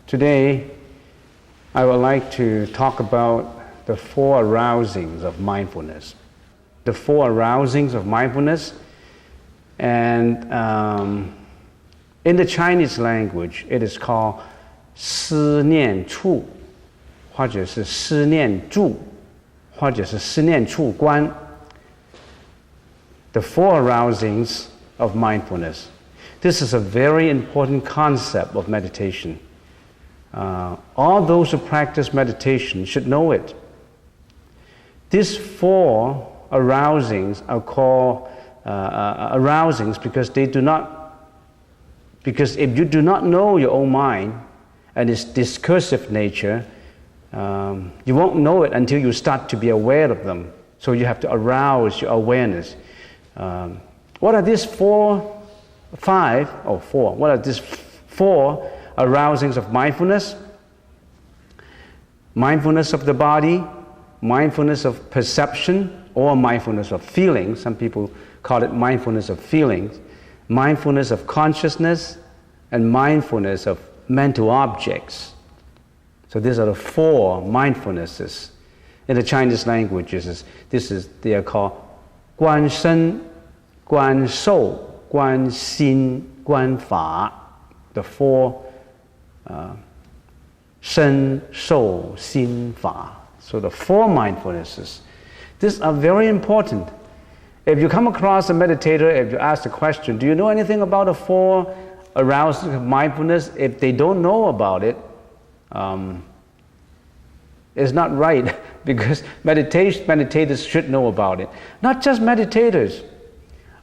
Today, I would like to talk about the four arousings of mindfulness. The four arousings of mindfulness, and in the Chinese language, it is called 思念处，或者是思念住，或者是思念处观。The four arousings of mindfulness. This is a very important concept of meditation. All those who practice meditation should know it. These four arousings are called arousings because if you do not know your own mind and its discursive nature, you won't know it until you start to be aware of them. So you have to arouse your awareness. What are these four arousings of mindfulness? Mindfulness of the body, mindfulness of perception, or mindfulness of feelings. Some people call it mindfulness of feelings. Mindfulness of consciousness, and mindfulness of mental objects. So these are the four mindfulnesses. In the Chinese languages, they are called 观身, 观受, 观心, 观法. The four 身受心法. So the four mindfulnesses. These are very important. If you come across a meditator, if you ask the question, do you know anything about the four arousings of mindfulness? If they don't know about it, it's not right, because meditators should know about it. Not just meditators.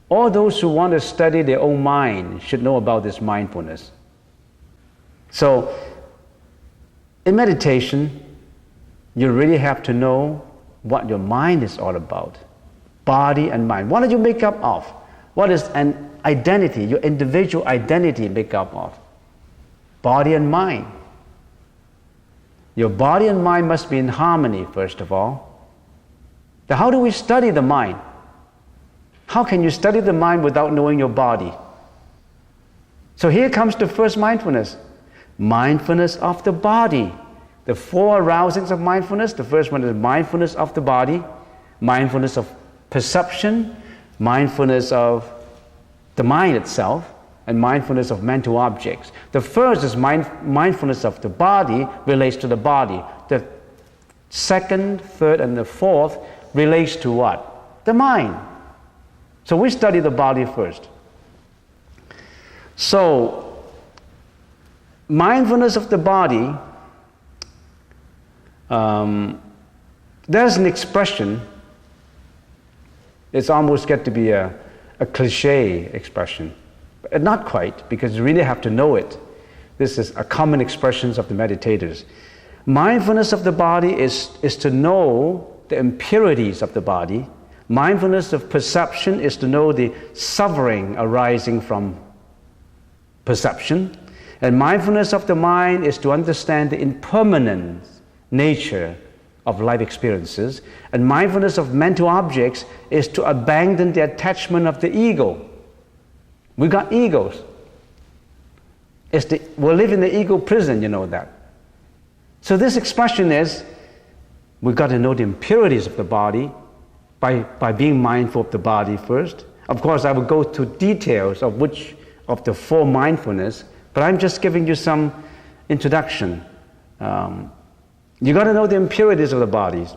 All those who want to study their own mind should know about this mindfulness. So, in meditation, you really have to know what your mind is all about. Body and mind. What are you made up of? What is an identity, your individual identity made up of? Body and mind. Your body and mind must be in harmony, first of all. Now, how do we study the mind? How can you study the mind without knowing your body? So here comes the first mindfulness. Mindfulness of the body. The four arousings of mindfulness. The first one is mindfulness of the body, mindfulness of perception, mindfulness of the mind itself, and mindfulness of mental objects. The first is mindfulness of the body, relates to the body. The second, third, and the fourth relates to what? The mind. So we study the body first. So, mindfulness of the body, there's an expression. It's almost get to be a cliche expression. But not quite, because you really have to know it. This is a common expression of the meditators. Mindfulness of the body is to know the impurities of the body. Mindfulness of perception is to know the suffering arising from perception. And mindfulness of the mind is to understand the impermanent nature of life experiences. And mindfulness of mental objects is to abandon the attachment of the ego. We got egos. We live in the ego prison, you know that. So this expression is, we've got to know the impurities of the body by being mindful of the body first. Of course, I will go to details of which of the four mindfulness, but I'm just giving you some introduction. You got to know the impurities of the bodies.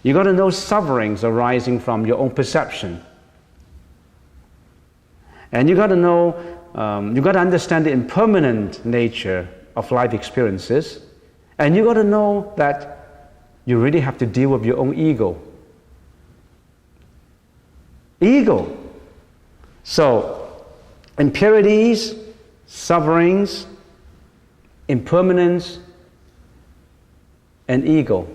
You got to know sufferings arising from your own perception. And you got to know, you got to understand the impermanent nature of life experiences. And you got to know that you really have to deal with your own ego. Ego. So, impurities, sufferings, impermanence, and ego.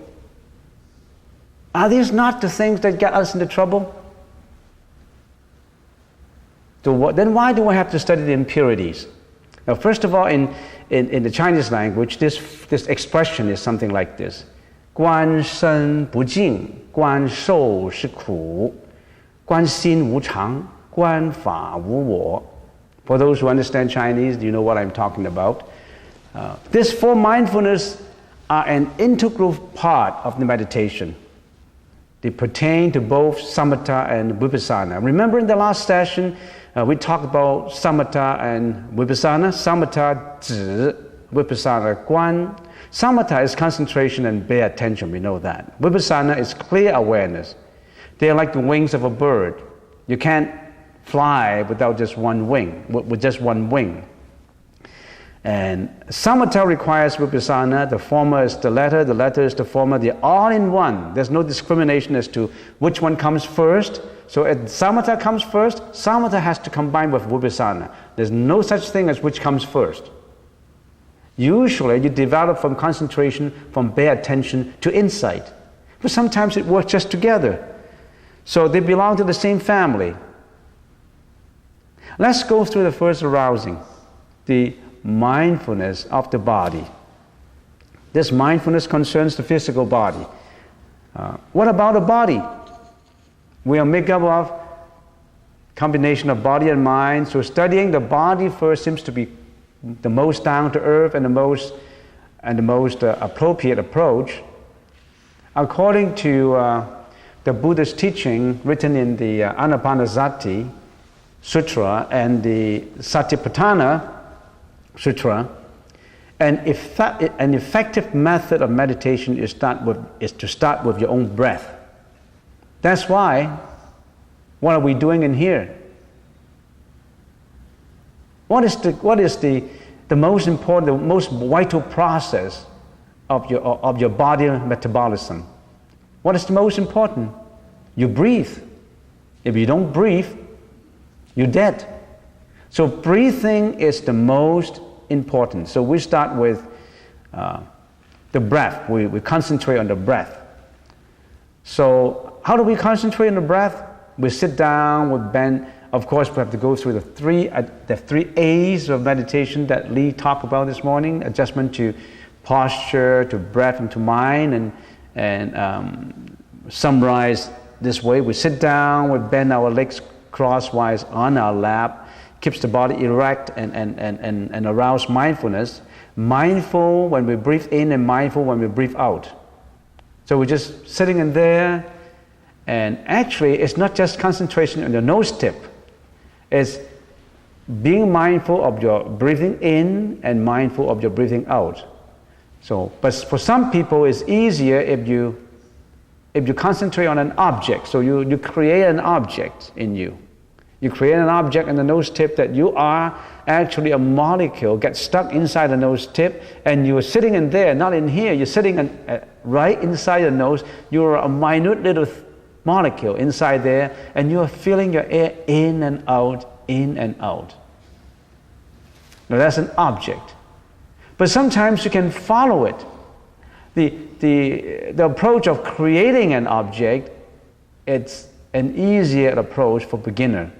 Are these not the things that get us into trouble? Then why do I have to study the impurities? Now, first of all, in the Chinese language, this expression is something like this. 观身不净，观受是苦，观心无常，观法无我. For those who understand Chinese, you know what I'm talking about. These four mindfulness are an integral part of the meditation. They pertain to both samatha and vipassana. Remember in the last session, we talked about samatha and vipassana. Samatha, 止, vipassana, 观. Samatha is concentration and bare attention, we know that. Vipassana is clear awareness. They are like the wings of a bird. You can't fly without just one wing, with just one wing. And samatha requires vipassana. The former is the latter is the former. They're all in one. There's no discrimination as to which one comes first. So if samatha comes first, samatha has to combine with vipassana. There's no such thing as which comes first. Usually you develop from concentration, from bare attention to insight. But sometimes it works just together. So they belong to the same family. Let's go through the first arousing, the mindfulness of the body. This mindfulness concerns the physical body. What about the body? We are made up of combination of body and mind. So studying the body first seems to be the most down to earth and the most appropriate approach. According to the Buddhist teaching written in the Anapanasati Sutra and the Satipatthana Sutra, an effective method of meditation is to start with your own breath. That's why, what are we doing in here? What is the most important, the most vital process of your body metabolism? What is the most important? You breathe. If you don't breathe, you're dead. So breathing is the most important. So we start with the breath. We concentrate on the breath. So how do we concentrate on the breath? We sit down, we bend. Of course, we have to go through the three A's of meditation that Lee talked about this morning: adjustment to posture, to breath, and to mind. And summarize this way: we sit down, we bend our legs crosswise on our lap, keeps the body erect and arouse mindfulness. Mindful when we breathe in and mindful when we breathe out. So we're just sitting in there, and actually it's not just concentration on the nose tip. It's being mindful of your breathing in and mindful of your breathing out. So, but for some people it's easier if you concentrate on an object. So you create an object in you. You create an object in the nose tip that you are actually a molecule, gets stuck inside the nose tip, and you are sitting in there, not in here. You're sitting right inside the nose. You're a minute little molecule inside there, and you are feeling your air in and out, in and out. Now that's an object. But sometimes you can follow it. The approach of creating an object, it's an easier approach for beginner,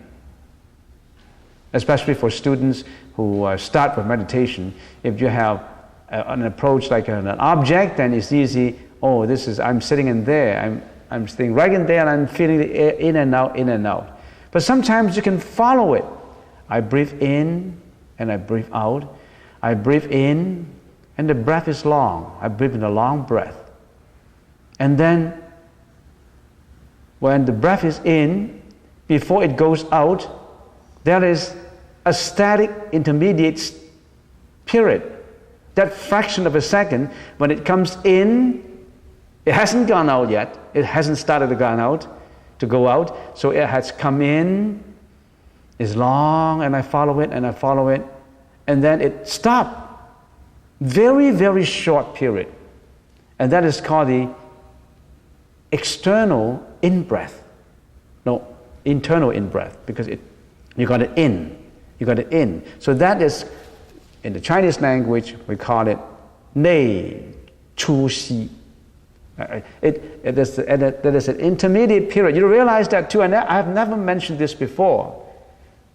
especially for students who start with meditation. If you have an approach like an object, then it's easy. Oh, I'm sitting in there. I'm sitting right in there, and I'm feeling the air in and out, in and out. But sometimes you can follow it. I breathe in and I breathe out. I breathe in, and the breath is long. I breathe in a long breath. And then, when the breath is in, before it goes out, there is a static intermediate period. That fraction of a second, when it comes in, it hasn't gone out yet. It hasn't started to go out. So it has come in, is long, and I follow it, and I follow it. And then it stopped. Very, very short period. And that is called the external in-breath. No, internal in-breath, because you got it in. You got it in. So that is, in the Chinese language, we call it 内出息. That is an intermediate period. You realize that too, and I have never mentioned this before.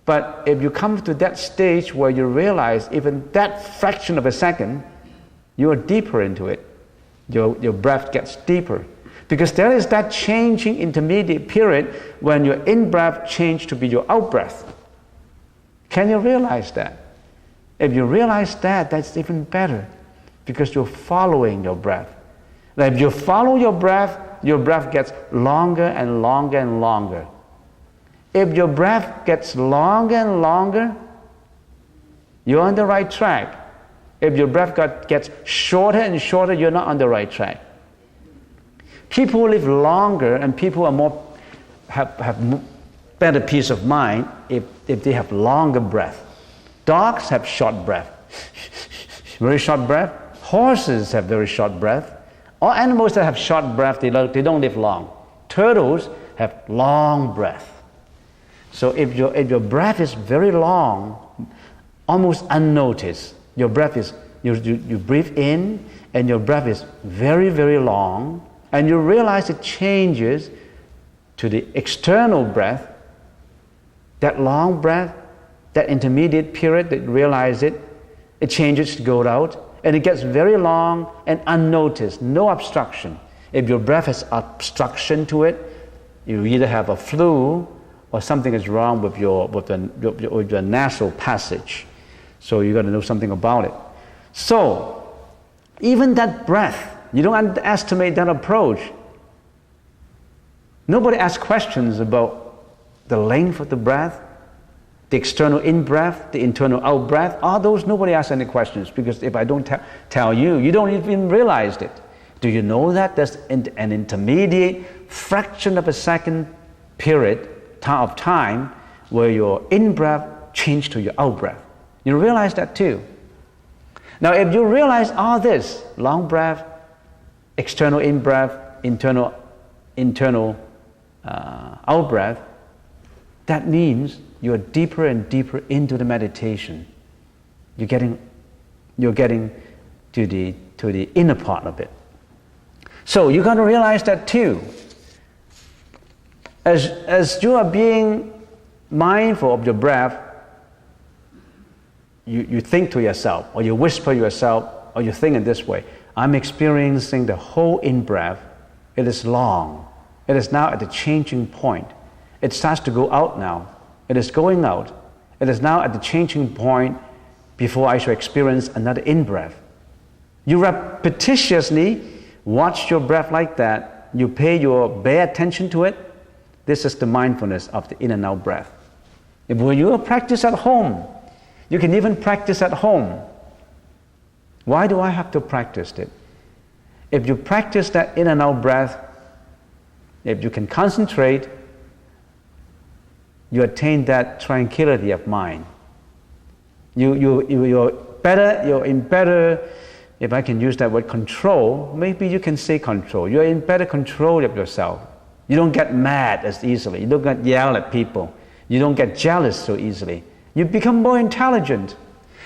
But if you come to that stage where you realize even that fraction of a second, you are deeper into it. Your breath gets deeper. Because there is that changing intermediate period when your in-breath changes to be your out-breath. Can you realize that? If you realize that, that's even better because you're following your breath. Now, if you follow your breath gets longer and longer and longer. If your breath gets longer and longer, you're on the right track. If your breath gets shorter and shorter, you're not on the right track. People who live longer and people are have better peace of mind if they have longer breath. Dogs have short breath, very short breath. Horses have very short breath. All animals that have short breath, they don't live long. Turtles have long breath. So if your breath is very long, almost unnoticed, your breath is, you breathe in and your breath is very, very long, and you realize it changes to the external breath, that long breath, that intermediate period that you realize it changes to go out, and it gets very long and unnoticed, no obstruction. If your breath has obstruction to it, you either have a flu or something is wrong with your nasal passage. So you got to know something about it. So even that breath, you don't underestimate that approach. Nobody asks questions about the length of the breath, the external in-breath, the internal out-breath. All those, nobody asks any questions, because if I don't tell you, you don't even realize it. Do you know that there's an intermediate fraction of a second period of time where your in-breath changes to your out-breath? You realize that too. Now if you realize all this, long breath, external in-breath, internal out-breath, that means you're deeper and deeper into the meditation. You're getting to the inner part of it. So you got to realize that too. As you are being mindful of your breath, you think to yourself, or you whisper yourself, or you think in this way: I'm experiencing the whole in-breath. It is long. It is now at the changing point. It starts to go out now. It is going out. It is now at the changing point before I shall experience another in-breath. You repetitiously watch your breath like that. You pay your bare attention to it. This is the mindfulness of the in and out breath. If you practice at home, you can even practice at home. Why do I have to practice it? If you practice that in and out breath, if you can concentrate, you attain that tranquility of mind. You're in better, if I can use that word, control. Maybe you can say control. You're in better control of yourself. You don't get mad as easily. You don't get yell at people. You don't get jealous so easily. You become more intelligent.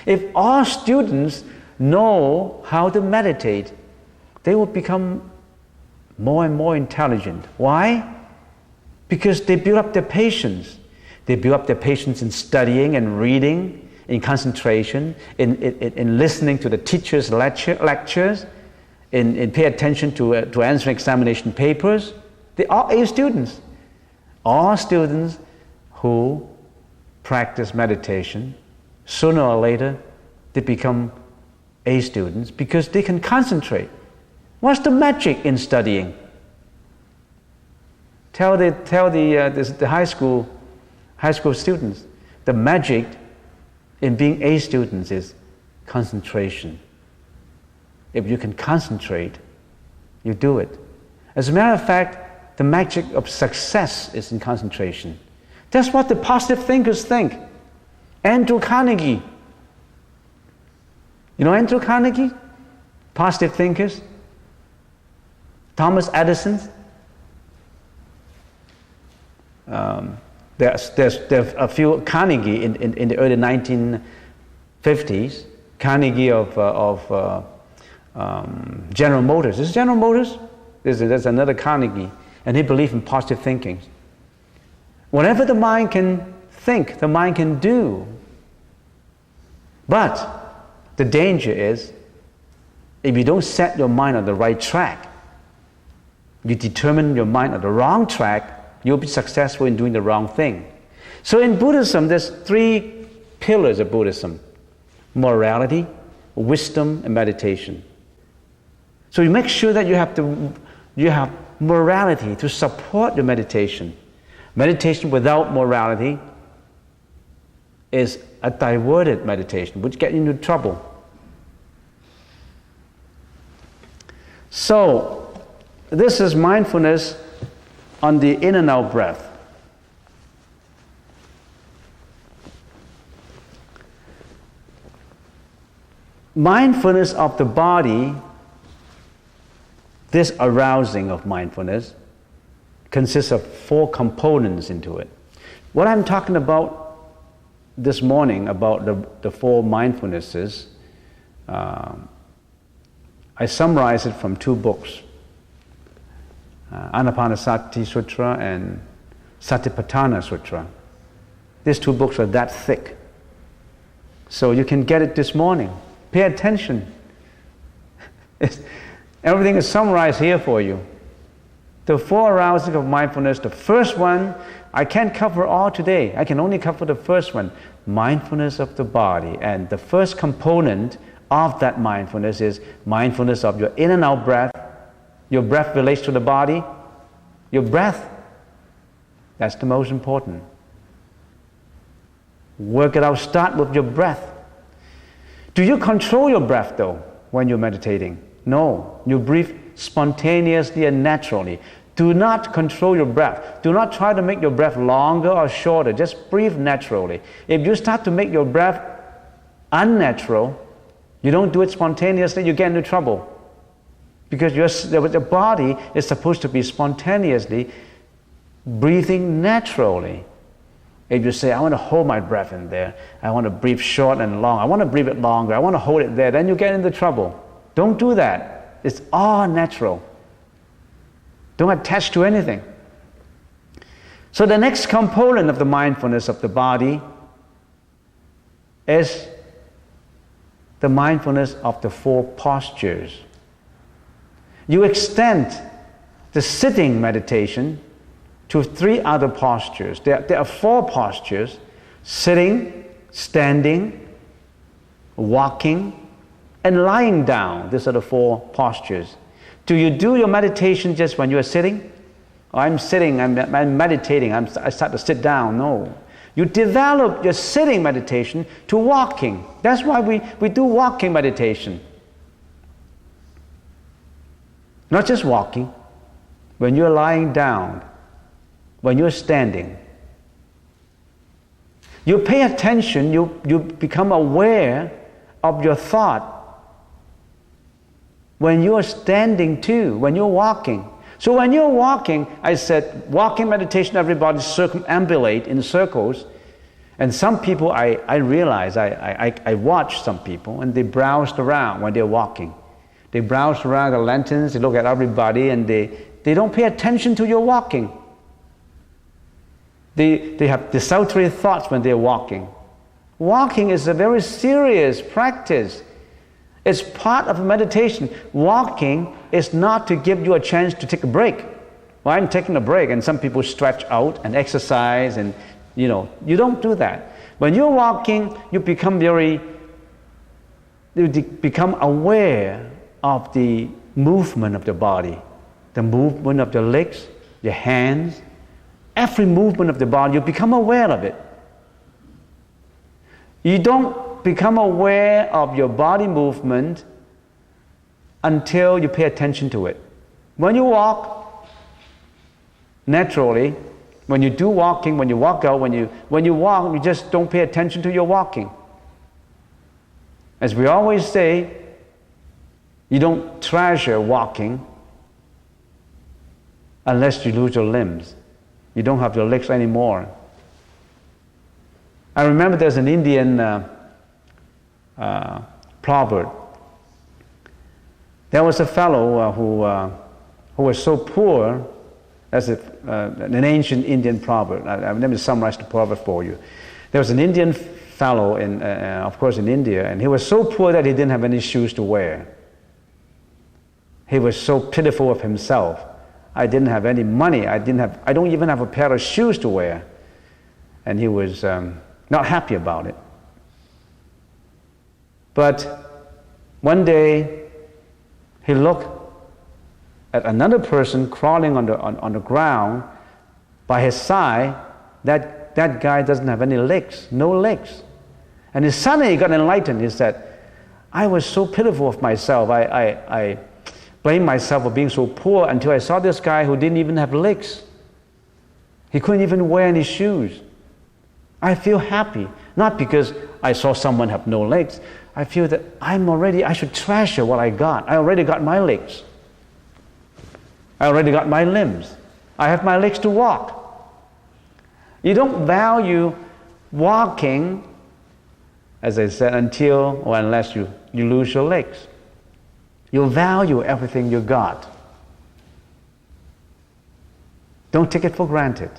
If all students know how to meditate, they will become more and more intelligent. Why? Because they build up their patience. They build up their patience in studying and reading, in concentration, in listening to the teacher's lectures, in pay attention to answering examination papers. They are A students. All students who practice meditation, sooner or later, they become A students because they can concentrate. What's the magic in studying? Tell the high school students, the magic in being A students is concentration. If you can concentrate, you do it. As a matter of fact, the magic of success is in concentration. That's what the positive thinkers think. Andrew Carnegie. You know Andrew Carnegie? Positive thinkers. Thomas Edison. There's a few Carnegie in the early 1950s. Carnegie of General Motors. Is it General Motors? There's another Carnegie, and he believed in positive thinking. Whatever the mind can think, the mind can do. But the danger is, if you don't set your mind on the right track, you determine your mind on the wrong track, you'll be successful in doing the wrong thing. So in Buddhism, there's three pillars of Buddhism. morality, wisdom, and meditation. So you make sure that you have morality to support your meditation. Meditation without morality is a diverted meditation, which gets you into trouble. So, this is mindfulness on the in and out breath. Mindfulness of the body, this arousing of mindfulness, consists of 4 components into it. What I'm talking about this morning about the 4 mindfulnesses, I summarize it from 2 books, Anapanasati Sutra and Satipatthana Sutra. These 2 books are that thick. So you can get it this morning. Pay attention. Everything is summarized here for you. The 4 arousing of mindfulness, the first one, I can't cover all today. I can only cover the first one, mindfulness of the body. And the first component of that mindfulness is mindfulness of your in and out breath. Your breath relates to the body. Your breath, that's the most important. Work it out, start with your breath. Do you control your breath though when you're meditating? No, you breathe spontaneously and naturally. Do not control your breath. Do not try to make your breath longer or shorter. Just breathe naturally. If you start to make your breath unnatural, you don't do it spontaneously, you get into trouble. Because your body is supposed to be spontaneously breathing naturally. If you say, I want to hold my breath in there, I want to breathe short and long, I want to breathe it longer, I want to hold it there, then you get into trouble. Don't do that. It's all natural. Don't attach to anything. So the next component of the mindfulness of the body is the mindfulness of the 4 postures. You extend the sitting meditation to 3 other postures. There are 4 postures: sitting, standing, walking, and lying down. These are the 4 postures. Do you do your meditation just when you are sitting? I'm sitting, I'm meditating, I start to sit down. No. You develop your sitting meditation to walking. That's why we do walking meditation. Not just walking. When you're lying down, when you're standing, you pay attention, you become aware of your thought. When you're standing too, when you're walking. So when you're walking, I said, walking meditation, everybody circumambulate in circles. And some people, I realize, I watch some people, and they browse around when they're walking. They browse around the lanterns, they look at everybody, and they don't pay attention to your walking. They have desultory thoughts when they're walking. Walking is a very serious practice. It's part of a meditation. Walking is not to give you a chance to take a break. Well, I'm taking a break, and some people stretch out and exercise, and you don't do that. When you're walking, you become aware of the movement of the body, the movement of the legs, your hands, every movement of the body, you become aware of it. You don't become aware of your body movement until you pay attention to it. When you walk, naturally, when you do walking, when you walk out, when you walk, you just don't pay attention to your walking. As we always say, you don't treasure walking unless you lose your limbs. You don't have your legs anymore. I remember there's an Indian proverb. There was a fellow who was so poor. That's an ancient Indian proverb. Let me summarize the proverb for you. There was an Indian fellow, of course in India, and he was so poor that he didn't have any shoes to wear. He was so pitiful of himself. I didn't have any money. I don't even have a pair of shoes to wear. And he was not happy about it. But one day, he looked at another person crawling on the ground by his side. That guy doesn't have any legs, no legs. And he suddenly got enlightened. He said, I was so pitiful of myself. I blamed myself for being so poor until I saw this guy who didn't even have legs. He couldn't even wear any shoes. I feel happy, not because I saw someone have no legs. I feel that I should treasure what I got. I already got my legs. I already got my limbs. I have my legs to walk. You don't value walking, as I said, until or unless you lose your legs. You value everything you got. Don't take it for granted.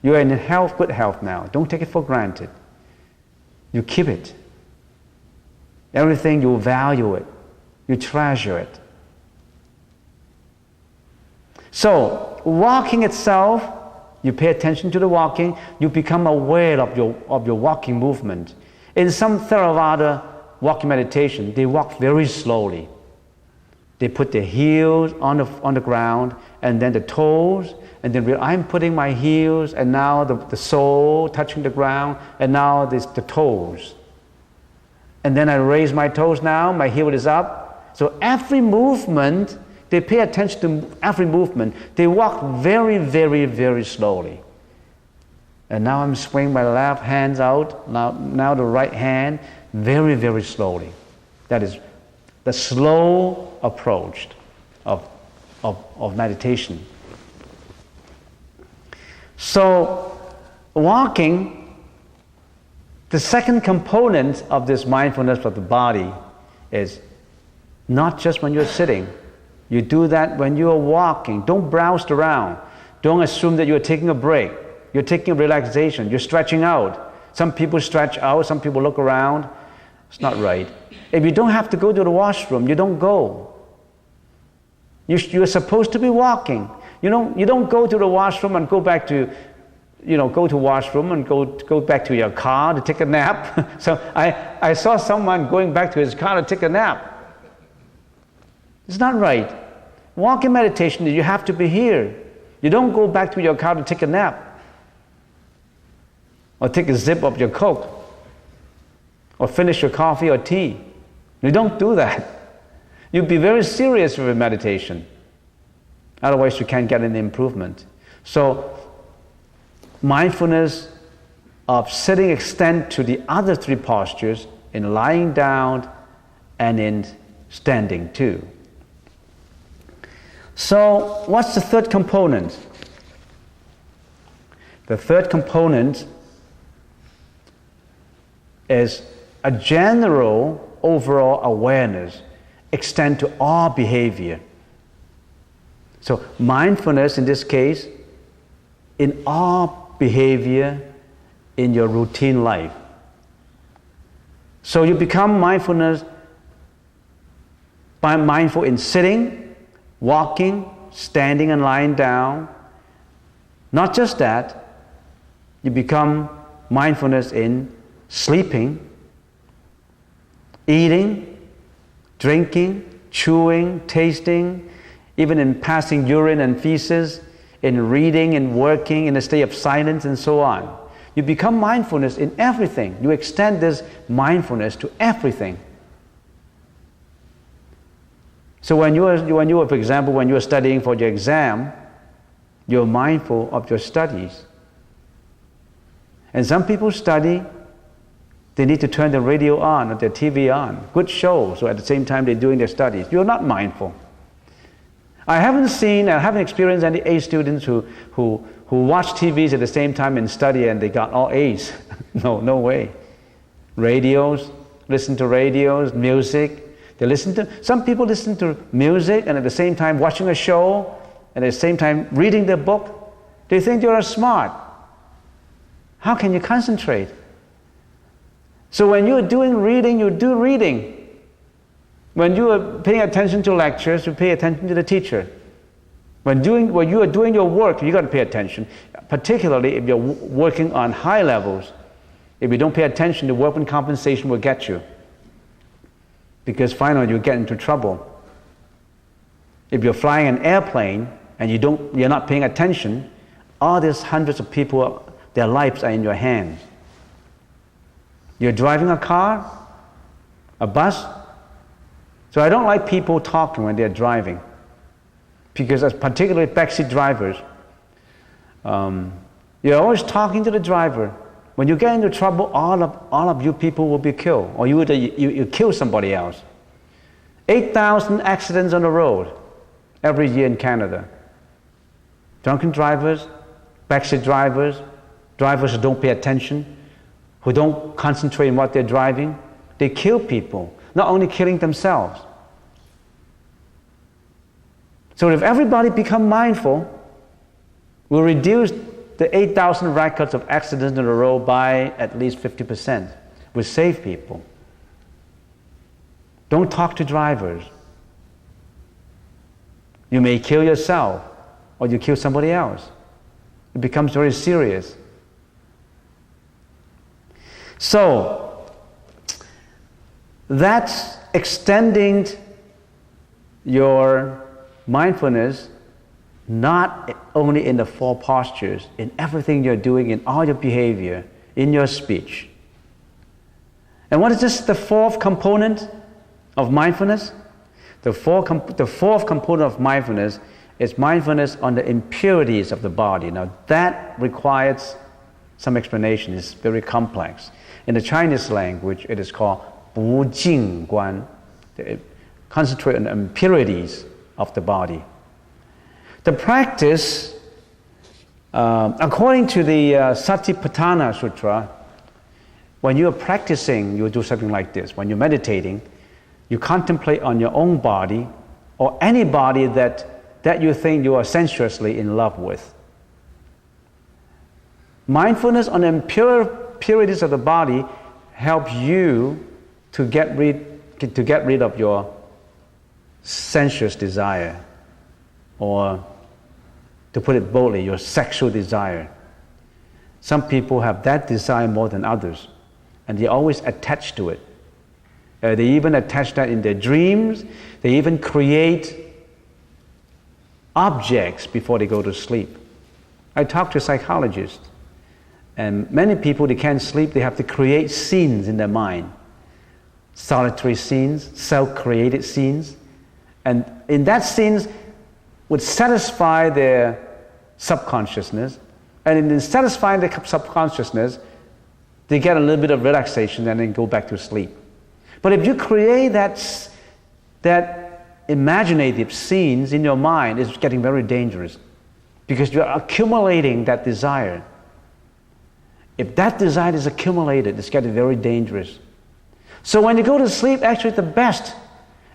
You are in good health now. Don't take it for granted. You keep it. Everything, you value it. You treasure it. So, walking itself, you pay attention to the walking, you become aware of your walking movement. In some Theravada walking meditation, they walk very slowly. They put their heels on the ground, and then the toes, and then I'm putting my heels, and now the sole touching the ground, and now the toes. And then I raise my toes now, my heel is up. So every movement, they pay attention to every movement. They walk very, very, very slowly. And now I'm swinging my left hands out, now the right hand, very, very slowly. That is the slow approach of meditation. So, walking, the second component of this mindfulness of the body is not just when you're sitting. You do that when you're walking. Don't browse around. Don't assume that you're taking a break. You're taking a relaxation. You're stretching out. Some people stretch out. Some people look around. It's not right. If you don't have to go to the washroom, you don't go. You're supposed to be walking. You don't go to the washroom and go back to, go to washroom and go back to your car to take a nap. So I saw someone going back to his car to take a nap. It's not right. Walking meditation, you have to be here. You don't go back to your car to take a nap, or take a sip of your Coke, or finish your coffee or tea. You don't do that. You be very serious with your meditation. Otherwise, you can't get any improvement. So, mindfulness of sitting extends to the other three postures in lying down and in standing too. So, what's the third component? The third component is a general overall awareness extend to all behavior. So mindfulness in this case, in all behavior in your routine life. So you become mindful in sitting, walking, standing and lying down. Not just that, you become mindfulness in sleeping, eating, drinking, chewing, tasting, even in passing urine and feces, in reading and working, in a state of silence and so on. You become mindfulness in everything. You extend this mindfulness to everything. So when you are, for example, when you are studying for your exam, you're mindful of your studies. And some people study, they need to turn the radio on or their TV on, good show, so at the same time they're doing their studies. You're not mindful. I haven't experienced any A students who watch TVs at the same time and study and they got all A's. No way. Radios, listen to radios, music. Some people listen to music and at the same time watching a show and at the same time reading their book. They think you're smart. How can you concentrate? So when you're doing reading, you do reading. When you are paying attention to lectures, you pay attention to the teacher. When you are doing your work, you got to pay attention. Particularly if you're working on high levels. If you don't pay attention, the workman compensation will get you. because finally you get into trouble. If you're flying an airplane and you're not paying attention, all these hundreds of people, their lives are in your hands. You're driving a car, a bus. So I don't like people talking when they're driving, because as particularly backseat drivers, you're always talking to the driver. When you get into trouble, all of you people will be killed, or you kill somebody else. 8,000 accidents on the road every year in Canada. Drunken drivers, backseat drivers, drivers who don't pay attention, who don't concentrate on what they're driving, they kill people, not only killing themselves. So if everybody become mindful, we'll reduce the 8,000 records of accidents on the road by at least 50%. We'll save people. Don't talk to drivers. You may kill yourself, or you kill somebody else. It becomes very serious. So, that's extending your mindfulness not only in the four postures, in everything you're doing, in all your behavior, in your speech. And what is this, the fourth component of mindfulness? The fourth component of mindfulness is mindfulness on the impurities of the body. Now that requires some explanation. It's very complex. In the Chinese language, it is called 不净观. Concentrate on the impurities of the body. The practice, according to the Satipatthana Sutra, when you are practicing, you do something like this. When you're meditating, you contemplate on your own body or any body that you think you are sensuously in love with. Mindfulness on the impurities of the body helps you to get rid of your sensuous desire, or to put it boldly, your sexual desire. Some people have that desire more than others, and they're always attached to it. They even attach that in their dreams. They even create objects before they go to sleep. I talk to psychologists, and many people, they can't sleep, they have to create scenes in their mind. Solitary scenes, self-created scenes. And in that scenes would satisfy their subconsciousness. And in satisfying the subconsciousness, they get a little bit of relaxation and then go back to sleep. But if you create that imaginative scenes in your mind, it's getting very dangerous, because you're accumulating that desire. If that desire is accumulated, it's getting very dangerous. So when you go to sleep, actually the best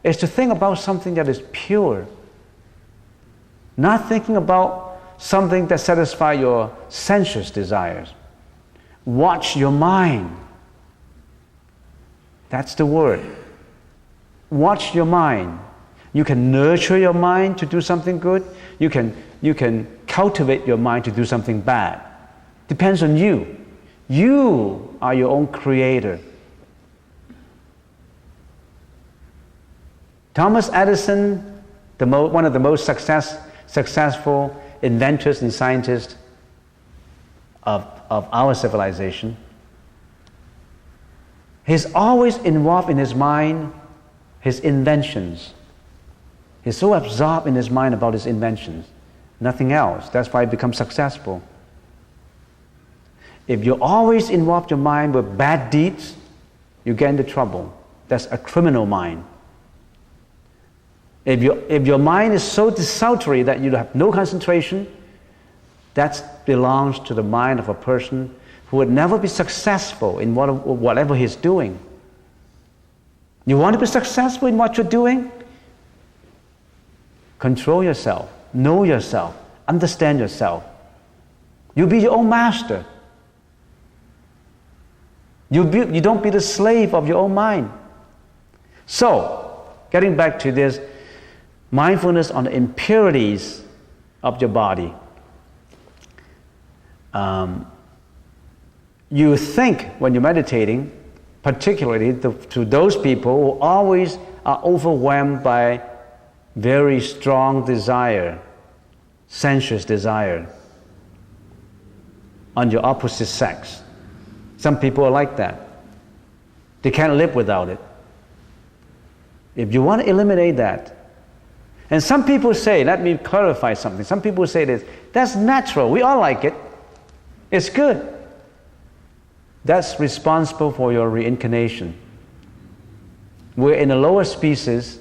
is to think about something that is pure. Not thinking about something that satisfies your sensuous desires. Watch your mind. That's the word. Watch your mind. You can nurture your mind to do something good. You can cultivate your mind to do something bad. Depends on you. You are your own creator. Thomas Edison, one of the most successful inventors and scientists of our civilization, he's always involved in his mind, his inventions. He's so absorbed in his mind about his inventions, nothing else. That's why he becomes successful. If you always involve your mind with bad deeds, you get into trouble. That's a criminal mind. If your mind is so desultory that you have no concentration, that belongs to the mind of a person who would never be successful in whatever he's doing. You want to be successful in what you're doing? Control yourself, know yourself, understand yourself. You be your own master. You don't be the slave of your own mind. So, getting back to this, mindfulness on the impurities of your body. You think when you're meditating, particularly to those people who always are overwhelmed by very strong desire, sensuous desire on your opposite sex. Some people are like that. They can't live without it. If you want to eliminate that, and some people say, let me clarify something. Some people say this, that's natural. We all like it. It's good. That's responsible for your reincarnation. We're in a lower species.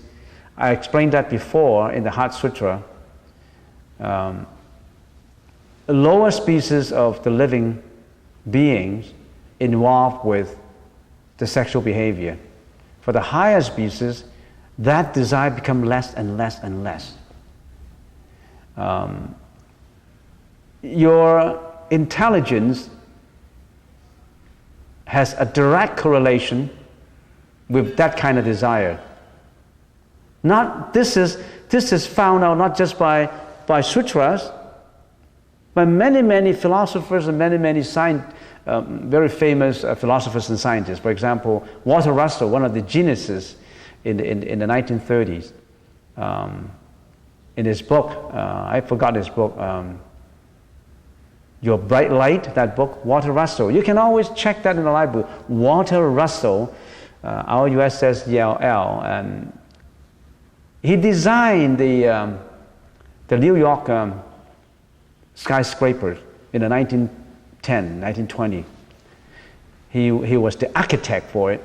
I explained that before in the Heart Sutra. A lower species of the living beings involved with the sexual behavior. For the higher species, that desire becomes less and less and less. Your intelligence has a direct correlation with that kind of desire. This is found out not just by sutras, but many philosophers and many very famous philosophers and scientists. For example, Walter Russell, one of the geniuses in the 1930s, in his book, I forgot his book, Your Bright Light, that book, Walter Russell. You can always check that in the library. Walter Russell, R-U-S-S-E-L-L, and he designed the New York skyscraper in the 1910, 1920. He was the architect for it,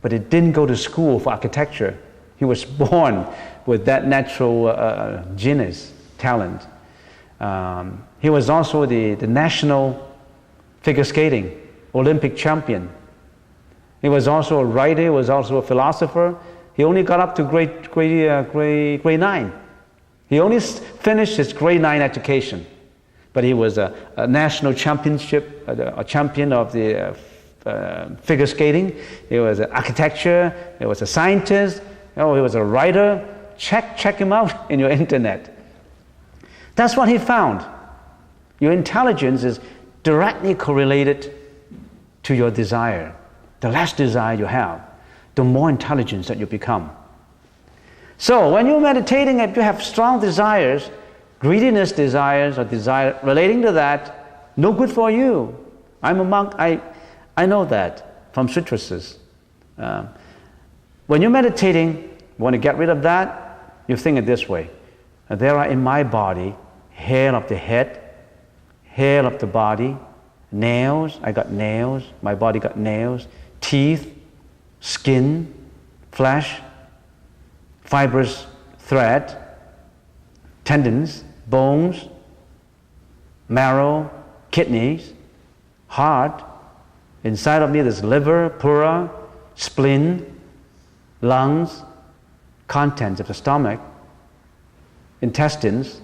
but he didn't go to school for architecture. He was born with that natural genius, talent. He was also the national figure skating Olympic champion. He was also a writer, he was also a philosopher. He only got up to grade 9. He only finished his grade 9 education. But he was a national championship, a champion of the figure skating. He was an architecture, he was a scientist, he was a writer. Check him out in your internet. That's what he found. Your intelligence is directly correlated to your desire. The less desire you have, the more intelligence that you become. So when you're meditating, if you have strong desires, greediness desires or desire relating to that, no good for you. I'm a monk, I know that from sutras. When you're meditating, you want to get rid of that, you think it this way. There are in my body hair of the head, hair of the body, nails, I got nails, my body got nails, teeth, skin, flesh, fibrous thread, tendons, bones, marrow, kidneys, heart. Inside of me there's liver, pura, spleen, lungs, contents of the stomach, intestines,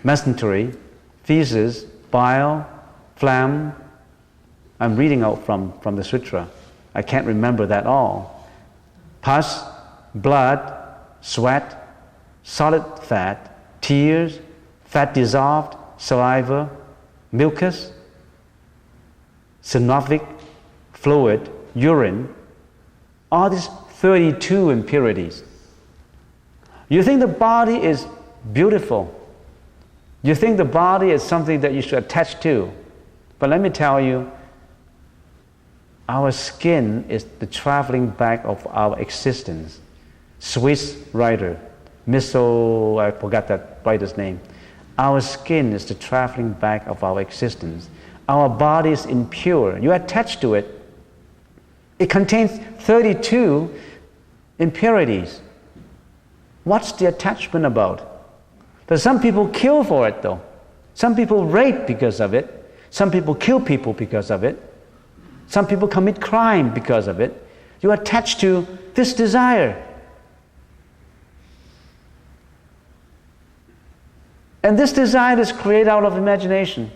mesentery, feces, bile, phlegm. I'm reading out from the sutra. I can't remember that all. Pus, blood, sweat, solid fat, tears, fat dissolved, saliva, mucus, synovic fluid, urine, all these 32 impurities. You think the body is beautiful. You think the body is something that you should attach to. But let me tell you, our skin is the traveling bag of our existence. Swiss writer, I forgot that writer's name. Our skin is the traveling bag of our existence. Our body is impure. You attach to it. It contains 32 impurities. What's the attachment about? There's some people kill for it though. Some people rape because of it. Some people kill people because of it. Some people commit crime because of it. You attach to this desire. And this desire is created out of imagination.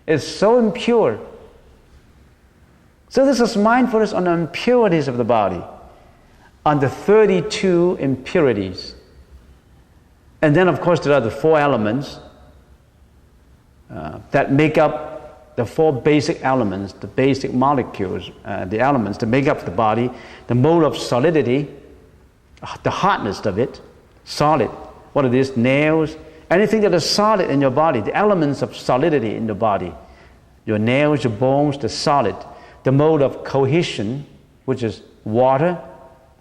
It's so impure. So this is mindfulness on the impurities of the body, on the 32 impurities. And then of course there are the 4 elements that make up the four basic elements, the basic molecules, the elements that make up the body, the mode of solidity, the hardness of it, solid, what it is, nails, anything that is solid in your body, the elements of solidity in the body, your nails, your bones, the solid, the mode of cohesion, which is water,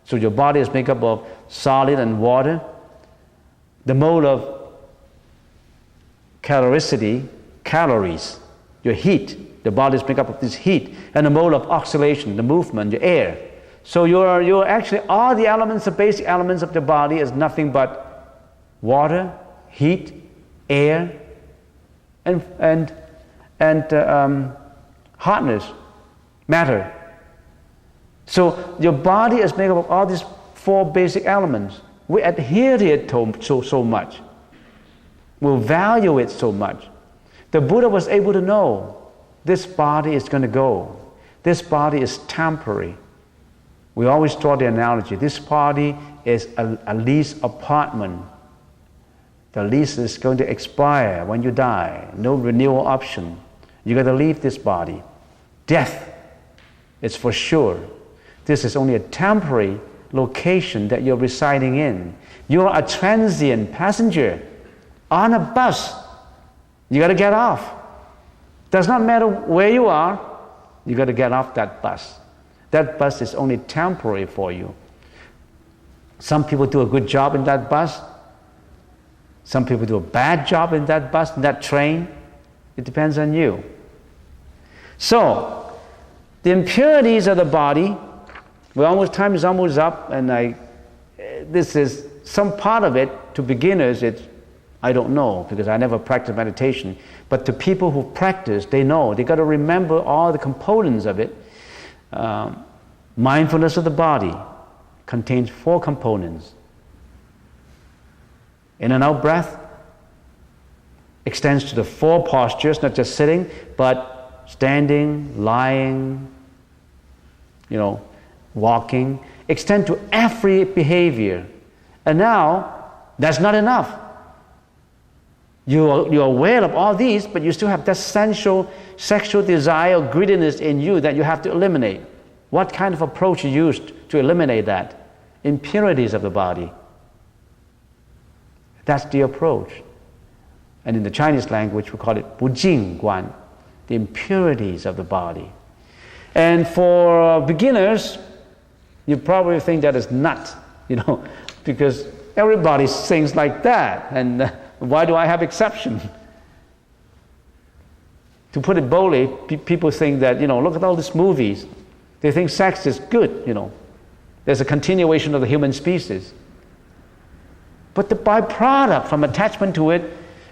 so your body is made up of solid and water, the mode of caloricity, calories, your heat, the body is made up of this heat, and the mode of oscillation, the movement, your air. So you're actually, all the elements, the basic elements of the body is nothing but water, heat, air, and hardness, matter. So your body is made up of all these four basic elements. We adhere to it so much. We value it so much. The Buddha was able to know this body is going to go. This body is temporary. We always draw the analogy. This body is a leased apartment. The lease is going to expire when you die. No renewal option. You got to leave this body. Death is for sure. This is only a temporary location that you're residing in. You're a transient passenger on a bus. You got to get off. Does not matter where you are, you got to get off that bus. That bus is only temporary for you. Some people do a good job in that bus. Some people do a bad job in that bus, in that train. It depends on you. So, the impurities of the body, time is almost up, and this is some part of it. To beginners, I don't know, because I never practiced meditation. But to people who practice, they know. They got to remember all the components of it. Mindfulness of the body contains four components. In and out breath extends to the four postures, not just sitting, but standing, lying, walking. Extend to every behavior. And now, that's not enough. You're aware of all these, but you still have that sensual, sexual desire or greediness in you that you have to eliminate. What kind of approach you used to eliminate that? Impurities of the body. That's the approach. And in the Chinese language, we call it 不净观, the impurities of the body. And for beginners, you probably think that is nuts, because everybody sings like that. And why do I have exception? To put it boldly, people think that, look at all these movies. They think sex is good, There's a continuation of the human species. But the byproduct from attachment to it,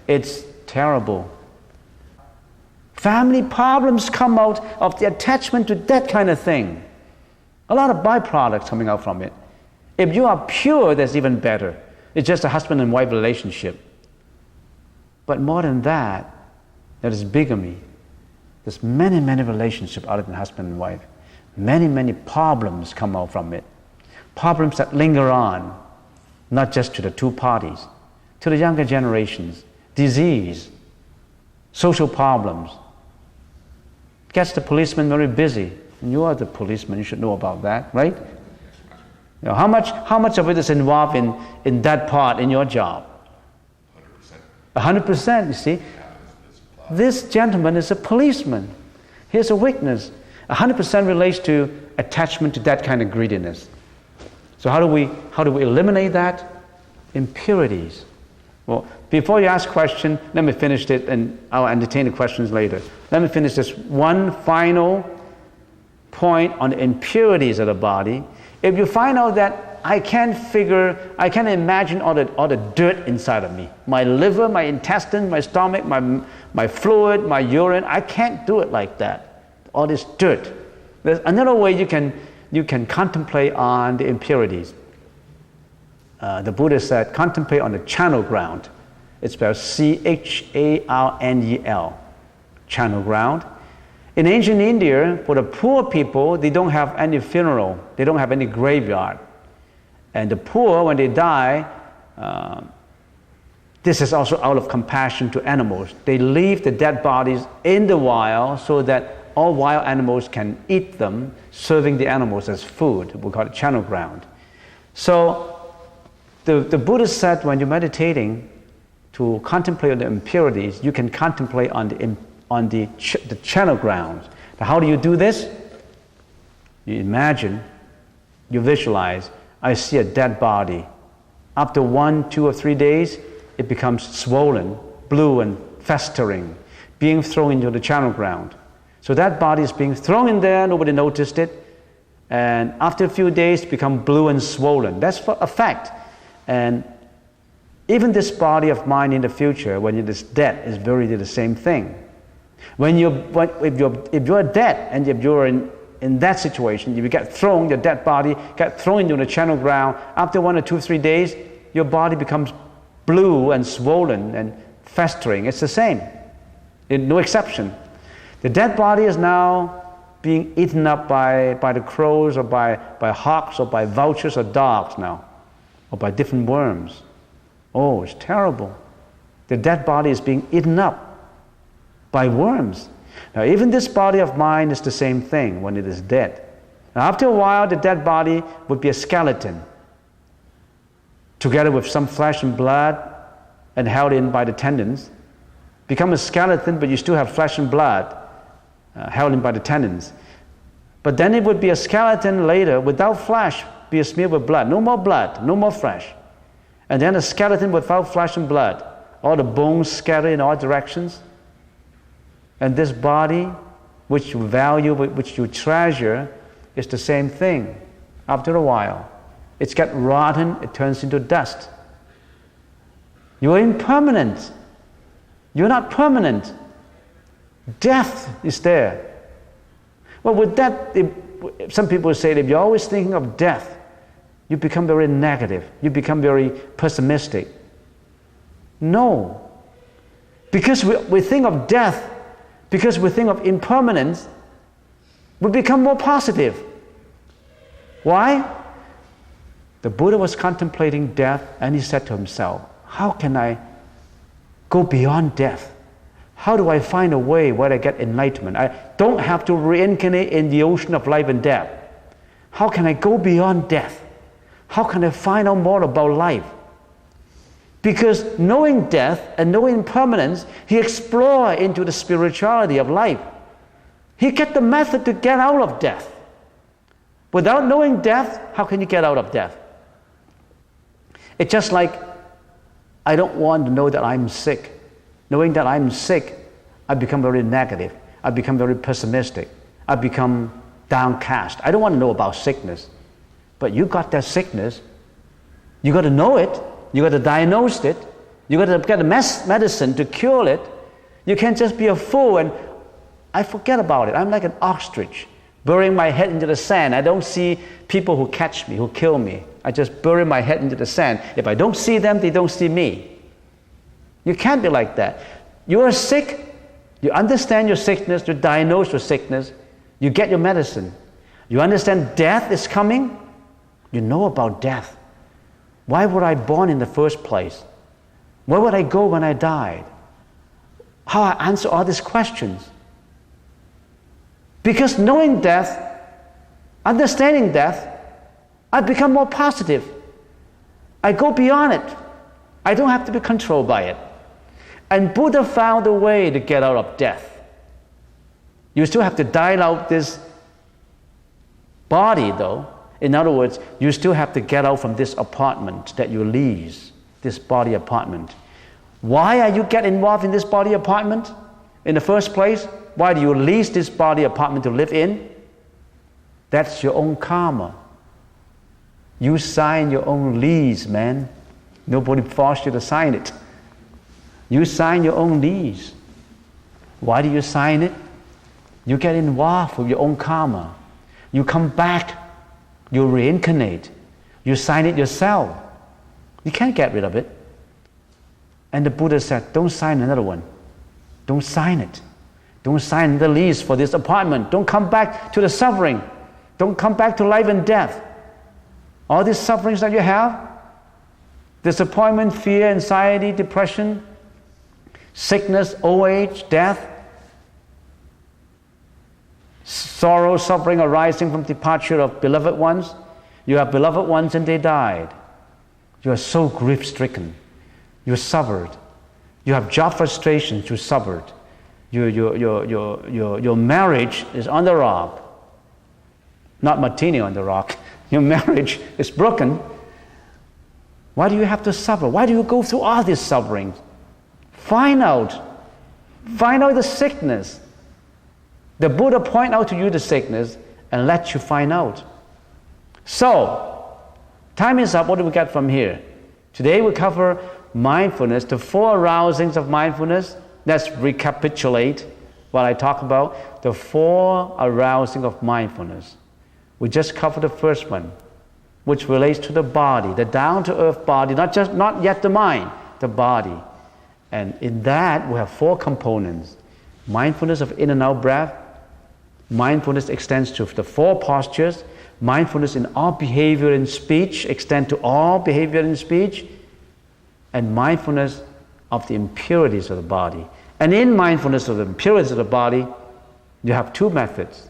it's terrible. Family problems come out of the attachment to that kind of thing. A lot of byproducts coming out from it. If you are pure, that's even better. It's just a husband and wife relationship. But more than that, there is bigamy. There's many, many relationships other than husband and wife. Many, many problems come out from it. Problems that linger on, not just to the two parties, to the younger generations. Disease, social problems. Gets the policeman very busy. And you are the policeman, you should know about that, right? How much of it is involved in that part in your job? 100%, you see. This gentleman is a policeman. Here's a witness. 100% relates to attachment to that kind of greediness. So how do we eliminate that? Impurities. Well, before you ask a question, let me finish it, and I'll entertain the questions later. Let me finish this one final point on the impurities of the body. If you find out that I can't imagine all the dirt inside of me, my liver, my intestine, my stomach, my fluid, my urine, I can't do it like that. All this dirt. There's another way you can contemplate on the impurities. The Buddha said, contemplate on the channel ground. It's spelled Charnel, channel ground. In ancient India, for the poor people, they don't have any funeral. They don't have any graveyard. And the poor, when they die, This is also out of compassion to animals. They leave the dead bodies in the wild so that all wild animals can eat them, serving the animals as food. We call it channel ground. So the Buddha said when you're meditating to contemplate on the impurities, you can contemplate on the channel grounds. Now, how do you do this? You imagine, you visualize, I see a dead body. After 1, 2, or 3 days, it becomes swollen, blue and festering, being thrown into the channel ground. So that body is being thrown in there, nobody noticed it, and after a few days, it becomes blue and swollen. That's for a fact. And even this body of mine in the future, when it is dead, is very the same thing. If you're dead and if you're in that situation, if you get thrown, your dead body get thrown into the channel ground, after 1 or 2, 3 days, your body becomes blue and swollen and festering. It's the same. No exception. The dead body is now being eaten up by the crows or by hawks or by vultures or dogs now, or by different worms. Oh, it's terrible. The dead body is being eaten up by worms. Now, even this body of mine is the same thing when it is dead. Now, after a while, the dead body would be a skeleton, together with some flesh and blood and held in by the tendons. Become a skeleton, but you still have flesh and blood held in by the tendons. But then it would be a skeleton later without flesh, be smeared with blood. No more blood, no more flesh. And then a skeleton without flesh and blood. All the bones scattered in all directions. And this body, which you value, which you treasure, is the same thing. After a while, it's got rotten, it turns into dust. You're impermanent. You're not permanent. Death is there. Well, with that, some people say that if you're always thinking of death, you become very negative. You become very pessimistic. No. Because we think of death, because we think of impermanence, we become more positive. Why? The Buddha was contemplating death and he said to himself, how can I go beyond death? How do I find a way where I get enlightenment? I don't have to reincarnate in the ocean of life and death. How can I go beyond death? How can I find out more about life? Because knowing death and knowing impermanence, he explored into the spirituality of life. He get the method to get out of death. Without knowing death, how can you get out of death? It's just like, I don't want to know that I'm sick. Knowing that I'm sick, I become very negative. I become very pessimistic. I become downcast. I don't want to know about sickness. But you got that sickness. You got to know it. You got to diagnose it. You got to get a medicine to cure it. You can't just be a fool and I forget about it. I'm like an ostrich, burying my head into the sand. I don't see people who catch me, who kill me. I just bury my head into the sand. If I don't see them, they don't see me. You can't be like that. You are sick. You understand your sickness. You diagnose your sickness. You get your medicine. You understand death is coming. You know about death. Why were I born in the first place? Where would I go when I died? How I answer all these questions? Because knowing death, understanding death, I become more positive. I go beyond it. I don't have to be controlled by it. And Buddha found a way to get out of death. You still have to dial out this body though. In other words, you still have to get out from this apartment that you lease, this body apartment. Why are you getting involved in this body apartment in the first place? Why do you lease this body apartment to live in? That's your own karma. You sign your own lease, man. Nobody forced you to sign it. You sign your own lease. Why do you sign it? You get involved with your own karma. You come back. You reincarnate. You sign it yourself. You can't get rid of it. And the Buddha said, don't sign another one. Don't sign it. Don't sign the lease for this apartment. Don't come back to the suffering. Don't come back to life and death. All these sufferings that you have, disappointment, fear, anxiety, depression, sickness, old age, death, sorrow, suffering arising from departure of beloved ones. You have beloved ones and they died. You are so grief-stricken. You suffered. You have job frustrations. You suffered. Your marriage is on the rock. Not martini on the rock. Your marriage is broken. Why do you have to suffer? Why do you go through all these sufferings? Find out the sickness. The Buddha point out to you the sickness and let you find out. So, time is up. What do we get from here? Today we cover mindfulness, the four arousings of mindfulness. Let's recapitulate what I talked about. The four arousing of mindfulness. We just covered the first one, which relates to the body, the down-to-earth body, not yet the mind, the body. And in that, we have four components. Mindfulness of in and out breath. Mindfulness extends to the four postures. Mindfulness in all behavior and speech extends to all behavior and speech. And mindfulness of the impurities of the body. And in mindfulness of the impurities of the body, you have two methods.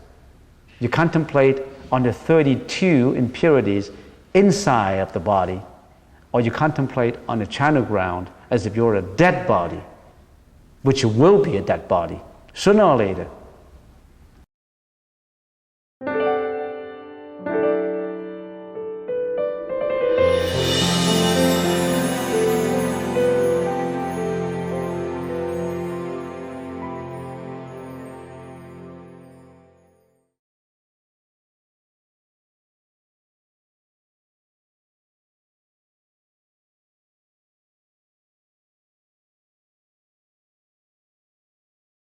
You contemplate on the 32 impurities inside of the body, or you contemplate on the channel ground as if you're a dead body, which you will be a dead body sooner or later.